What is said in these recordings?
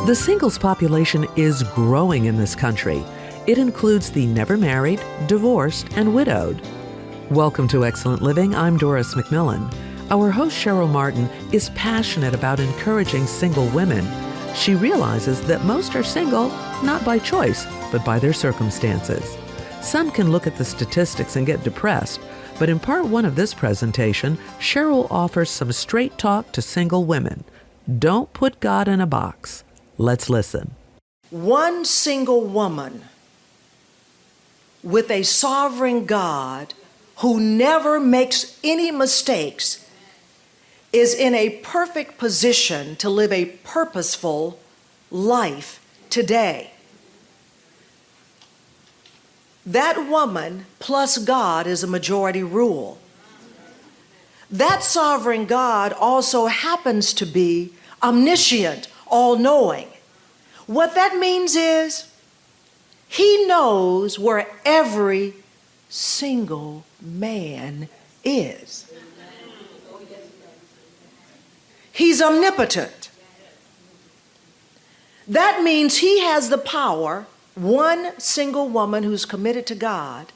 The singles population is growing in this country. It includes the never married, divorced, and widowed. Welcome to Excellent Living. I'm Doris McMillan. Our host, Cheryl Marti, is passionate about encouraging single women. She realizes that most are single, not by choice, but by their circumstances. Some can look at the statistics and get depressed, but in part one of this presentation, Cheryl offers some straight talk to single women. Don't put God in a box. Let's listen. One single woman with a sovereign God who never makes any mistakes is in a perfect position to live a purposeful life today. That woman plus God is a majority rule. That sovereign God also happens to be omniscient, all-knowing. What that means is he knows where every single man is. He's omnipotent. That means he has the power, one single woman who's committed to God,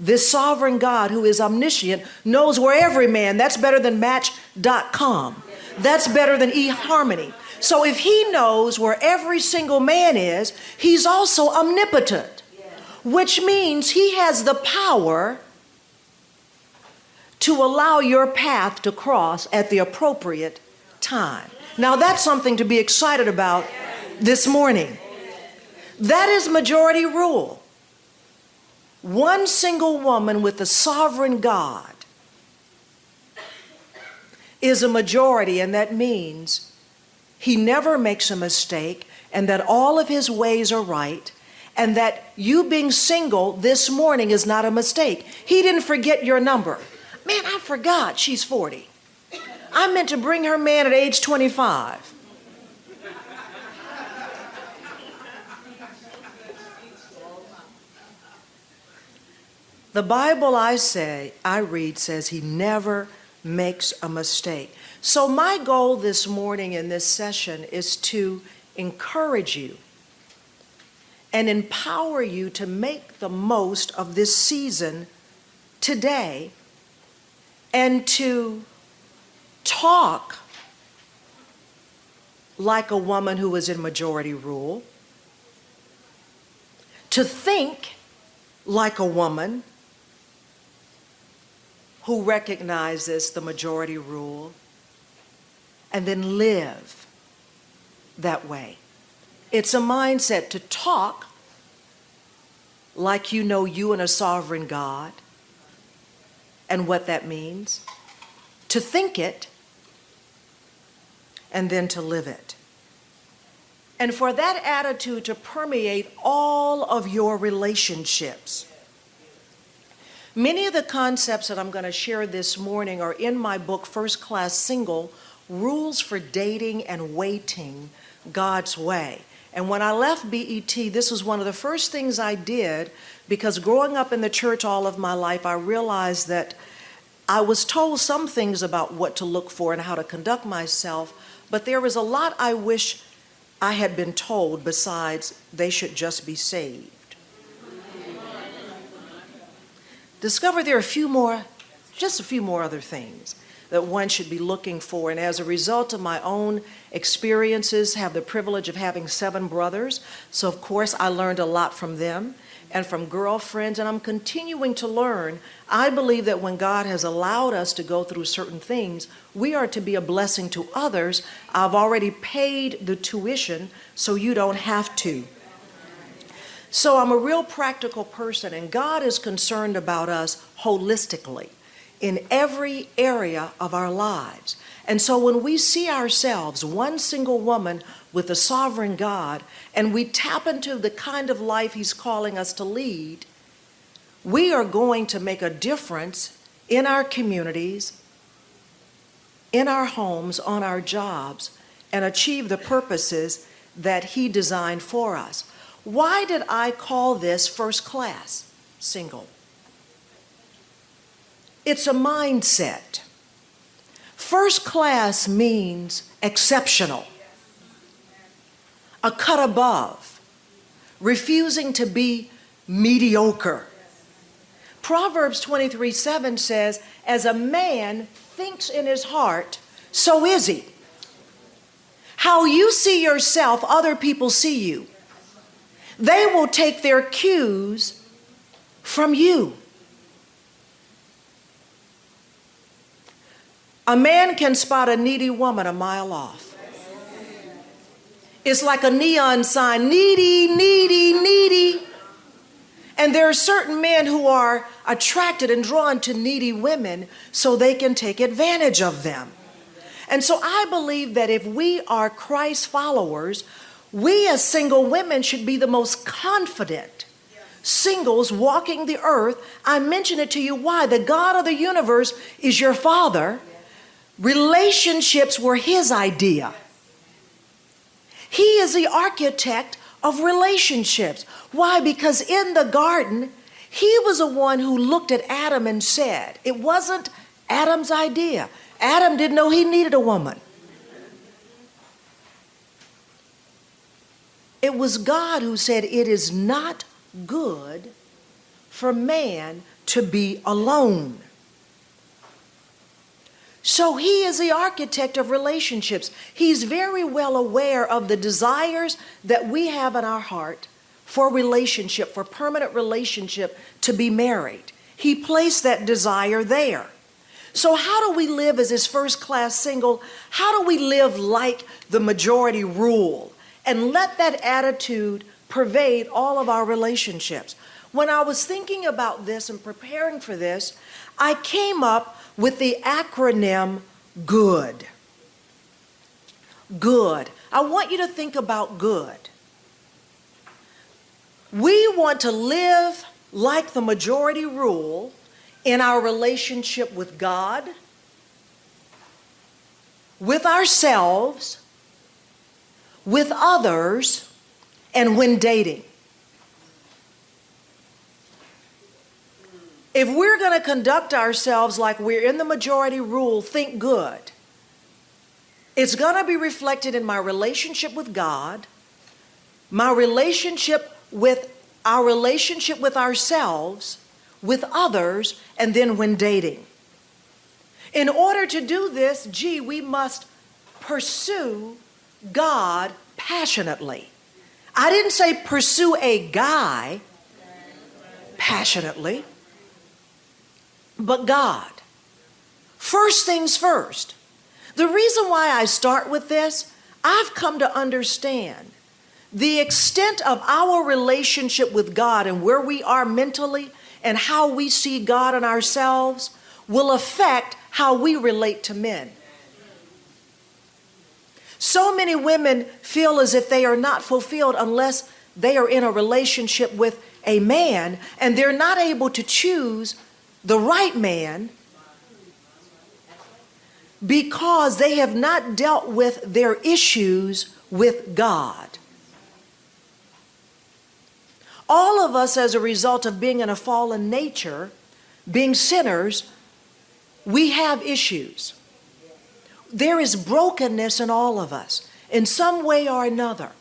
this sovereign God who is omniscient, knows where every man, that's better than Match.com. That's better than eHarmony. So if he knows where every single man is, he's also omnipotent, which means he has the power to allow your path to cross at the appropriate time. Now that's something to be excited about this morning. That is majority rule. One single woman with the sovereign God is a majority, and that means he never makes a mistake, and that all of his ways are right, and that you being single this morning is not a mistake. He didn't forget your number. Man, I forgot she's 40. I meant to bring her man at age 25. The Bible I read says he never makes a mistake. So my goal this morning in this session is to encourage you and empower you to make the most of this season today and to talk like a woman who is in majority rule, to think like a woman who recognizes the majority rule, and then live that way. It's a mindset to talk like you know you and a sovereign God and what that means, to think it, and then to live it. And for that attitude to permeate all of your relationships. Many of the concepts that I'm going to share this morning are in my book, First Class Single, Rules for Dating and Waiting God's Way. And when I left BET, this was one of the first things I did, because growing up in the church all of my life, I realized that I was told some things about what to look for and how to conduct myself, but there was a lot I wish I had been told besides they should just be saved. Discover there are just a few more other things that one should be looking for. And as a result of my own experiences, have the privilege of having 7 brothers. So of course I learned a lot from them and from girlfriends, and I'm continuing to learn. I believe that when God has allowed us to go through certain things, we are to be a blessing to others. I've already paid the tuition, so you don't have to. So I'm a real practical person, and God is concerned about us holistically in every area of our lives. And so when we see ourselves, one single woman with a sovereign God, and we tap into the kind of life He's calling us to lead, we are going to make a difference in our communities, in our homes, on our jobs, and achieve the purposes that He designed for us. Why did I call this First Class Single? It's a mindset. First class means exceptional. a cut above, refusing to be mediocre. Proverbs 23:7 says, as a man thinks in his heart, so is he. How you see yourself, other people see you. They will take their cues from you. A man can spot a needy woman a mile off. It's like a neon sign, needy, needy, needy. And there are certain men who are attracted and drawn to needy women so they can take advantage of them. And so I believe that if we are Christ followers, we as single women should be the most confident singles walking the earth. I mention it to you why? The God of the universe is your father. Relationships were his idea. He is the architect of relationships. Why? Because in the garden, he was the one who looked at Adam and said, it wasn't Adam's idea. Adam didn't know he needed a woman. It was God who said, it is not good for man to be alone. So he is the architect of relationships. He's very well aware of the desires that we have in our heart for relationship, for permanent relationship, to be married. He placed that desire there. So how do we live as his first-class single? How do we live like the majority rule and let that attitude pervade all of our relationships? When I was thinking about this and preparing for this, I came up with the acronym GOOD. Good. I want you to think about good. We want to live like the majority rule in our relationship with God, with ourselves, with others, and when dating. If we're going to conduct ourselves like we're in the majority rule, think good. It's going to be reflected in my relationship with God, my relationship with our relationship with ourselves, with others, and then when dating. In order to do this, we must pursue God passionately. I didn't say pursue a guy passionately, but God. First things first. The reason why I start with this, I've come to understand the extent of our relationship with God and where we are mentally and how we see God and ourselves will affect how we relate to men. So many women feel as if they are not fulfilled unless they are in a relationship with a man, and they're not able to choose the right man because they have not dealt with their issues with God. All of us, as a result of being in a fallen nature, being sinners, we have issues. There is brokenness in all of us in some way or another.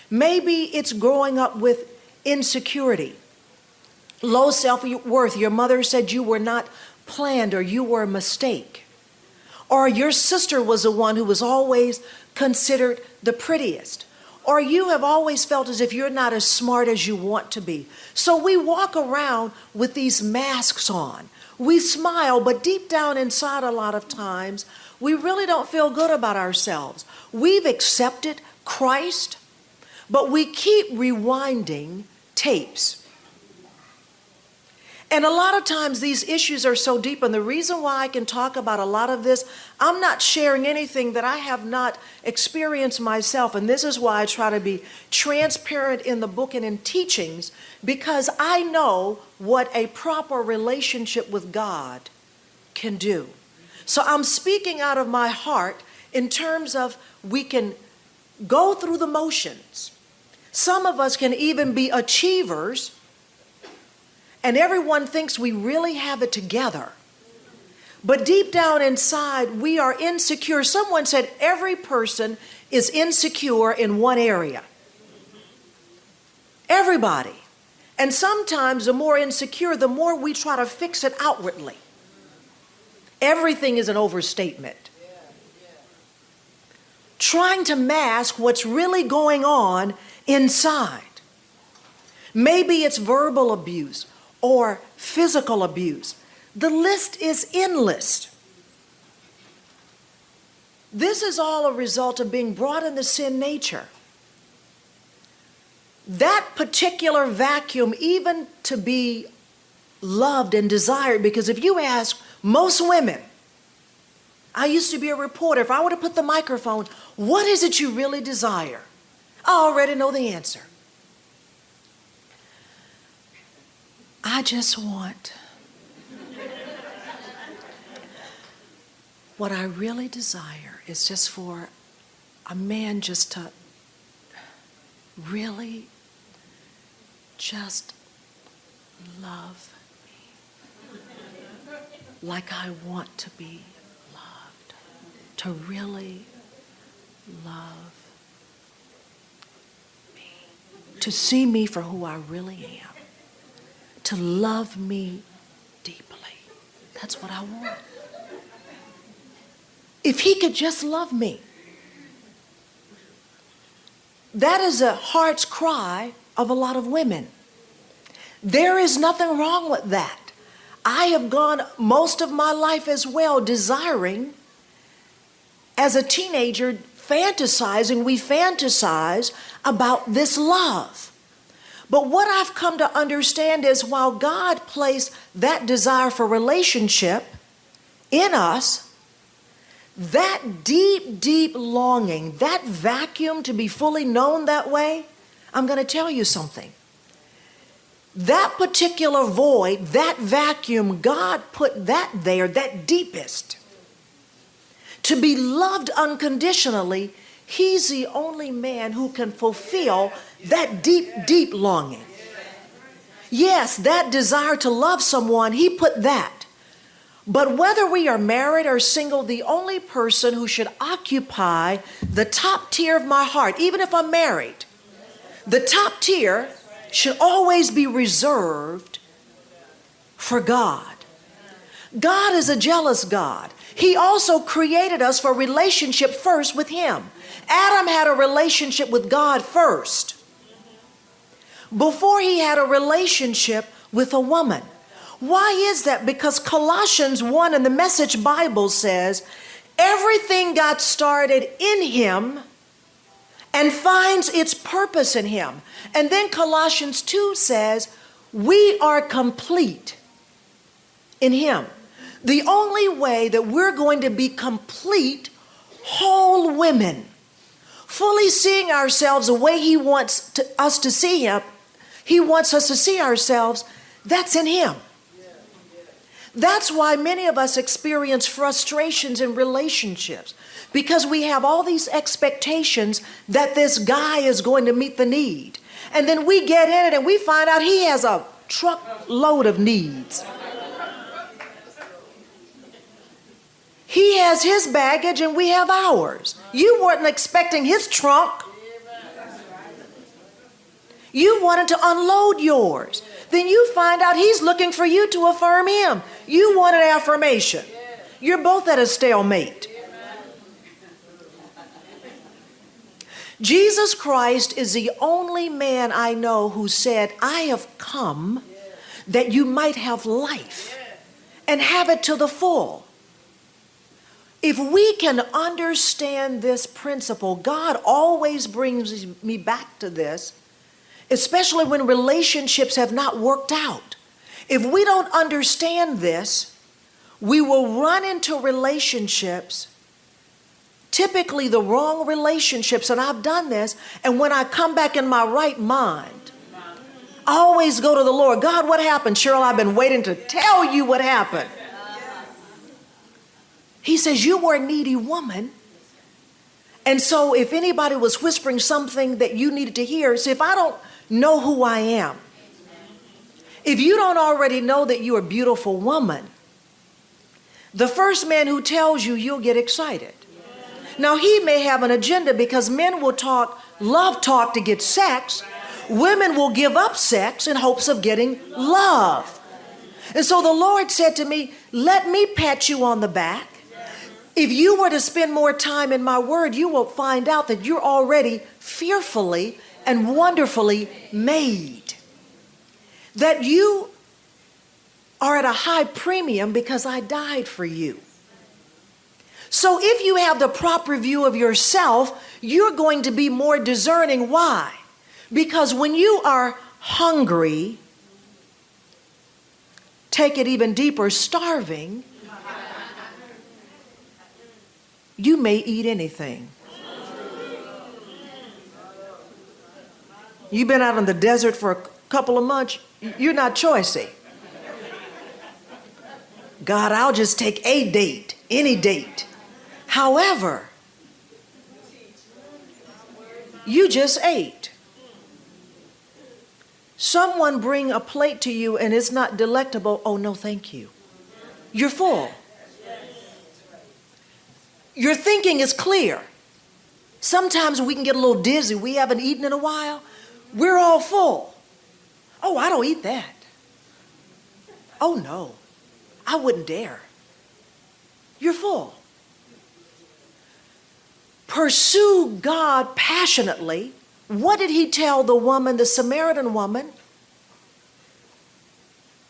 Maybe it's growing up with insecurity, low self-worth. Your mother said you were not planned or you were a mistake. Or your sister was the one who was always considered the prettiest. Or you have always felt as if you're not as smart as you want to be. So we walk around with these masks on. We smile, but deep down inside a lot of times, we really don't feel good about ourselves. We've accepted Christ, but we keep rewinding tapes. And a lot of times these issues are so deep, and the reason why I can talk about a lot of this, I'm not sharing anything that I have not experienced myself, and this is why I try to be transparent in the book and in teachings, because I know what a proper relationship with God can do. So I'm speaking out of my heart in terms of we can go through the motions. Some of us can even be achievers, and everyone thinks we really have it together. But deep down inside, we are insecure. Someone said every person is insecure in one area. Everybody. And sometimes the more insecure, the more we try to fix it outwardly. Everything is an overstatement. Trying to mask what's really going on inside. Maybe it's verbal abuse or physical abuse. The list is endless. This is all a result of being brought into sin nature. That particular vacuum, even to be loved and desired, because if you ask most women, I used to be a reporter, if I were to put the microphone, what is it you really desire? I already know the answer. I just want, what I really desire is just for a man just to really just love me like I want to be loved, to really love me, to see me for who I really am, to love me deeply. That's what I want. If he could just love me. That is a heart's cry of a lot of women. There is nothing wrong with that. I have gone most of my life as well desiring, as a teenager, fantasizing, we fantasize about this love. But what I've come to understand is while God placed that desire for relationship in us, that deep, deep longing, that vacuum to be fully known that way, I'm going to tell you something. That particular void, that vacuum, God put that there, that deepest. To be loved unconditionally, he's the only man who can fulfill that deep, deep longing. Yes, that desire to love someone, he put that. But whether we are married or single, the only person who should occupy the top tier of my heart, even if I'm married, the top tier should always be reserved for God. God is a jealous God. He also created us for relationship first with him. Adam had a relationship with God first before he had a relationship with a woman. Why is that? Because Colossians 1 in the Message Bible says, everything got started in him and finds its purpose in him. And then Colossians 2 says, we are complete in him. The only way that we're going to be complete, whole women, fully seeing ourselves the way he wants us to see him, he wants us to see ourselves, that's in him. That's why many of us experience frustrations in relationships, because we have all these expectations that this guy is going to meet the need. And then we get in it and we find out he has a truckload of needs. He has his baggage and we have ours. You weren't expecting his trunk. You wanted to unload yours. Then you find out he's looking for you to affirm him. You wanted affirmation. You're both at a stalemate. Jesus Christ is the only man I know who said, I have come that you might have life and have it to the full. If we can understand this principle, God always brings me back to this, especially when relationships have not worked out. If we don't understand this, we will run into relationships, typically the wrong relationships, and I've done this, and when I come back in my right mind, I always go to the Lord. God, what happened? Cheryl, I've been waiting to tell you what happened. He says, you were a needy woman. And so if anybody was whispering something that you needed to hear, see, if I don't know who I am, if you don't already know that you're a beautiful woman, the first man who tells you, you'll get excited. Now, he may have an agenda, because men will talk, love talk to get sex, Women will give up sex in hopes of getting love. And so the Lord said to me, let me pat you on the back. If you were to spend more time in my word, you will find out that you're already fearfully and wonderfully made. That you are at a high premium because I died for you. So if you have the proper view of yourself, you're going to be more discerning. Why? Because when you are hungry, take it even deeper, starving, you may eat anything. You've been out in the desert for a couple of months, you're not choicey. God, I'll just take a date, any date. However, you just ate. Someone bring a plate to you and it's not delectable. Oh, no, thank you. You're full. Your thinking is clear. Sometimes we can get a little dizzy. We haven't eaten in a while. We're all full. Oh, I don't eat that. Oh, no, I wouldn't dare. You're full. Pursue God passionately. What did he tell the woman, the Samaritan woman?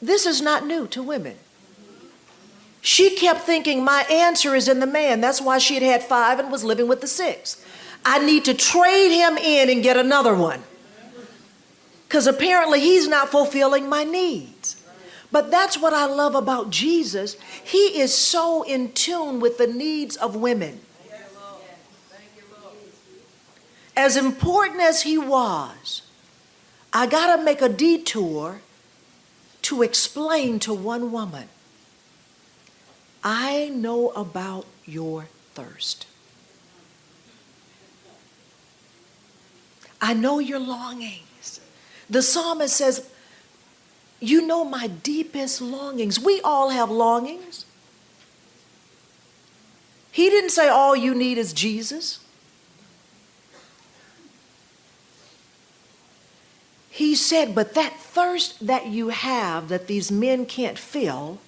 This is not new to women. She kept thinking, my answer is in the man. That's why she had 5 and was living with the 6. I need to trade him in and get another one. Because apparently he's not fulfilling my needs. But that's what I love about Jesus. He is so in tune with the needs of women. As important as he was, I got to make a detour to explain to one woman, I know about your thirst. I know your longings. The psalmist says, you know my deepest longings. We all have longings. He didn't say all you need is Jesus. He said, but that thirst that you have that these men can't fill,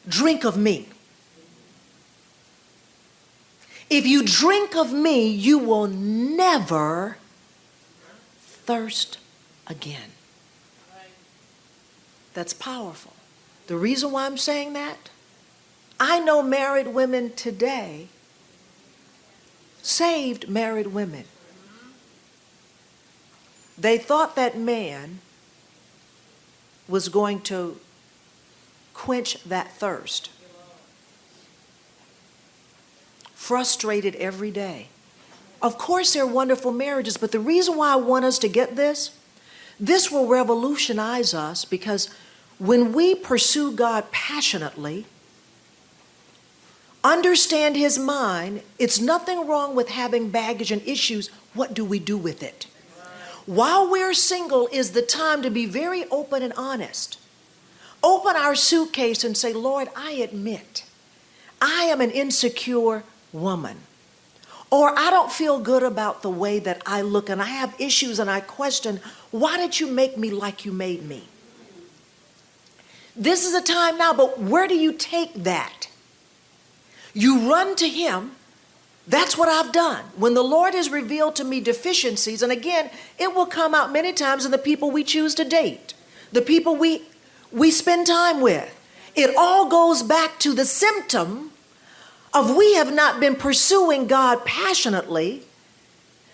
drink of me. If you drink of me, you will never thirst again. That's powerful. The reason why I'm saying that, I know married women today, saved married women. They thought that man was going to quench that thirst. Frustrated every day. Of course, they're wonderful marriages, but the reason why I want us to get this will revolutionize us, because when we pursue God passionately, understand his mind, it's nothing wrong with having baggage and issues. What do we do with it? While we're single is the time to be very open and honest. Open our suitcase and say, Lord, I admit I am an insecure woman. Or I don't feel good about the way that I look and I have issues and I question, why did you make me like you made me? This is a time now, but where do you take that? You run to him. That's what I've done. When the Lord has revealed to me deficiencies, and again, it will come out many times in the people we choose to date, the people we spend time with. It all goes back to the symptom of we have not been pursuing God passionately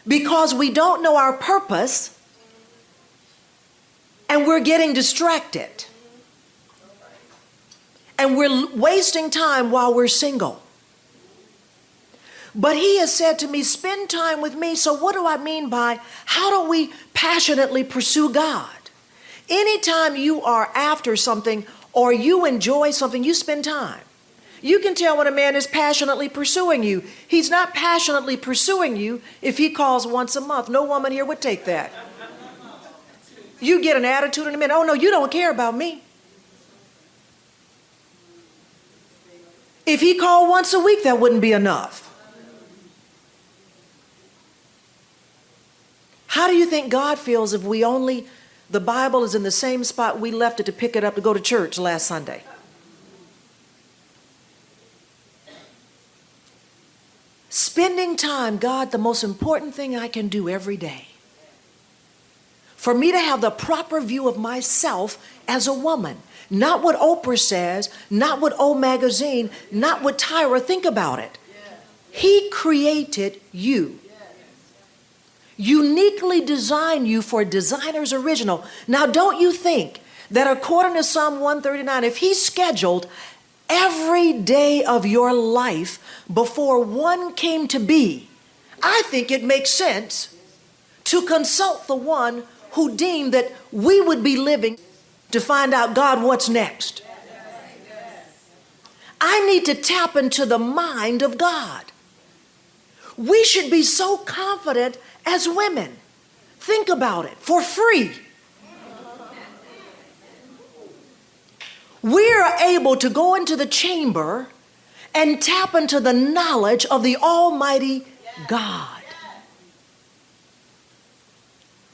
because we don't know our purpose and we're getting distracted. And we're wasting time while we're single. But he has said to me, spend time with me. So what do I mean by how do we passionately pursue God? Anytime you are after something or you enjoy something, you spend time. You can tell when a man is passionately pursuing you. He's not passionately pursuing you if he calls once a month. No woman here would take that. You get an attitude in a minute. Oh, no, you don't care about me. If he called once a week, that wouldn't be enough. How do you think God feels if the Bible is in the same spot we left it to pick it up to go to church last Sunday? Spending time, God, the most important thing I can do every day. For me to have the proper view of myself as a woman. Not what Oprah says, not what O Magazine, not what Tyra. Think about it. He created you. Uniquely designed you for a designer's original. Now, don't you think that according to Psalm 139, if he scheduled every day of your life before one came to be, I think it makes sense to consult the one who deemed that we would be living to find out, God, what's next? I need to tap into the mind of God. We should be so confident as women. Think about it, for free. We are able to go into the chamber and tap into the knowledge of the Almighty God,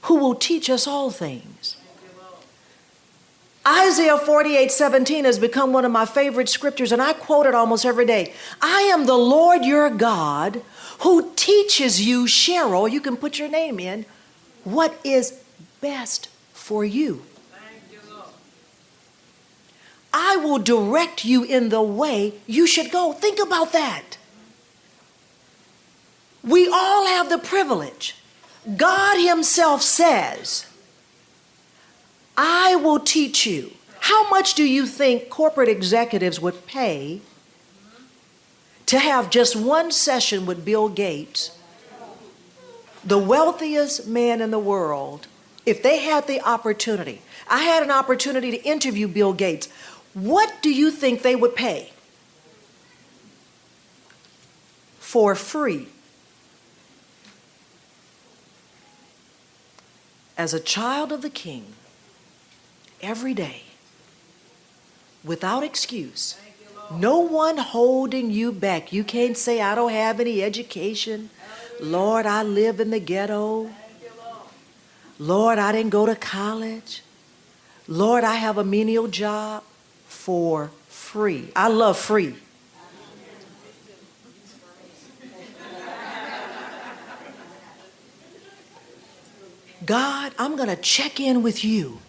who will teach us all things. Isaiah 48:17 has become one of my favorite scriptures, and I quote it almost every day. I am the Lord your God who teaches you, Cheryl, you can put your name in, what is best for you. I will direct you in the way you should go. Think about that. We all have the privilege. God himself says, I will teach you. How much do you think corporate executives would pay to have just one session with Bill Gates, the wealthiest man in the world, if they had the opportunity? I had an opportunity to interview Bill Gates. What do you think they would pay? For free. As a child of the King, every day, without excuse, no one holding you back. You can't say, I don't have any education. Lord, I live in the ghetto. Lord, I didn't go to college. Lord, I have a menial job. For free. I love free. God, I'm going to check in with you.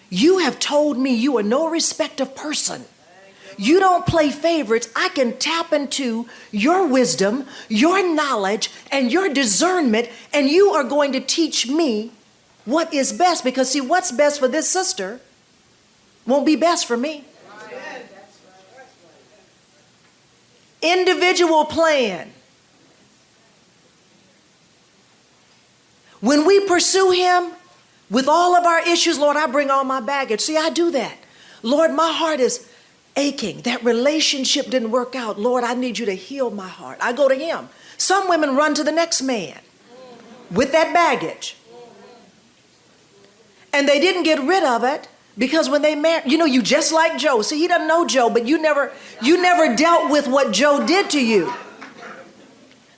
You have told me you are no respecter of person. You don't play favorites. I can tap into your wisdom, your knowledge, and your discernment, and you are going to teach me what is best. Because see, what's best for this sister won't be best for me. Individual plan. When we pursue him with all of our issues, Lord, I bring all my baggage. See, I do that. Lord, my heart is aching. That relationship didn't work out. Lord, I need you to heal my heart. I go to him. Some women run to the next man with that baggage. And they didn't get rid of it. Because when they married, you just like Joe. See, he doesn't know Joe, but you never dealt with what Joe did to you.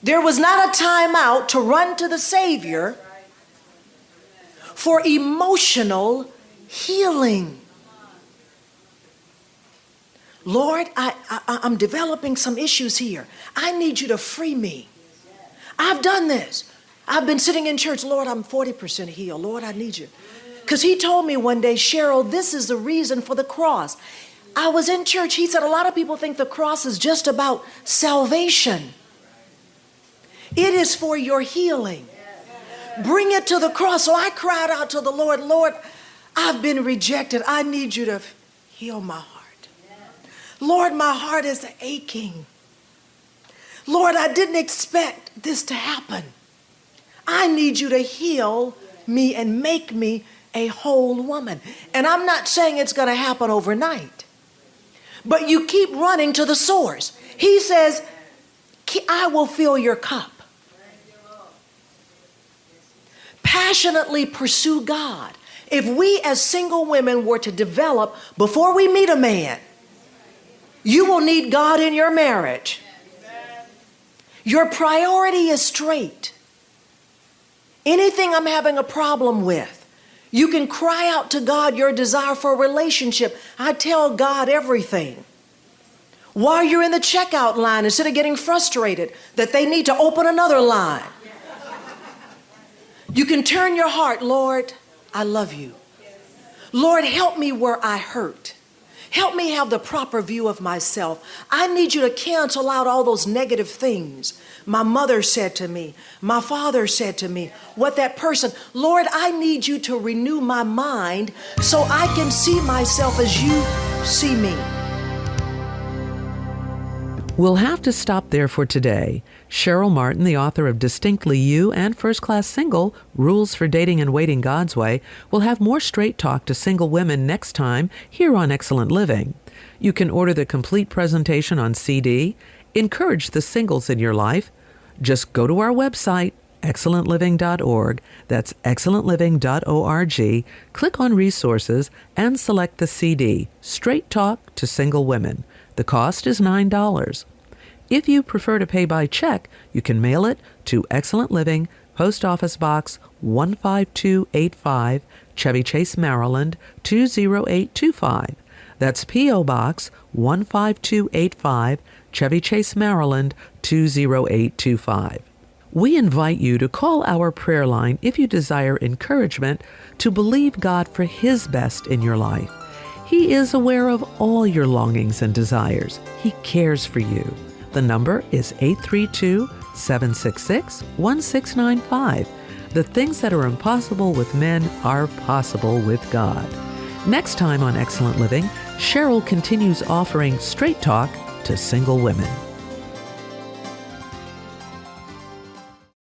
There was not a time out to run to the Savior for emotional healing. Lord, I'm developing some issues here. I need you to free me. I've done this. I've been sitting in church. Lord, I'm 40% healed. Lord, I need you. Because he told me one day, Cheryl, this is the reason for the cross. I was in church. He said, a lot of people think the cross is just about salvation. It is for your healing. Bring it to the cross. So I cried out to the Lord, Lord, I've been rejected. I need you to heal my heart. Lord, my heart is aching. Lord, I didn't expect this to happen. I need you to heal me and make me a whole woman. And I'm not saying it's going to happen overnight, but you keep running to the source. He says, I will fill your cup. Passionately pursue God. If we as single women were to develop before we meet a man, you will need God in your marriage. Your priority is straight. anything I'm having a problem with. You can cry out to God your desire for a relationship. I tell God everything. While you're in the checkout line, instead of getting frustrated that they need to open another line, you can turn your heart, Lord, I love you. Lord, help me where I hurt. Help me have the proper view of myself. I need you to cancel out all those negative things. My mother said to me, my father said to me, what that person, Lord, I need you to renew my mind so I can see myself as you see me. We'll have to stop there for today. Cheryl Marti, the author of Distinctly You and First Class Single, Rules for Dating and Waiting God's Way, will have more straight talk to single women next time here on Excellent Living. You can order the complete presentation on CD. Encourage the singles in your life. Just go to our website, excellentliving.org. That's excellentliving.org. Click on Resources and select the CD, Straight Talk to Single Women. The cost is $9. If you prefer to pay by check, you can mail it to Excellent Living, Post Office Box 15285, Chevy Chase, Maryland 20825. That's P.O. Box 15285, Chevy Chase, Maryland 20825. We invite you to call our prayer line if you desire encouragement to believe God for His best in your life. He is aware of all your longings and desires. He cares for you. The number is 832-766-1695. The things that are impossible with men are possible with God. Next time on Excellent Living, Cheryl continues offering straight talk to single women.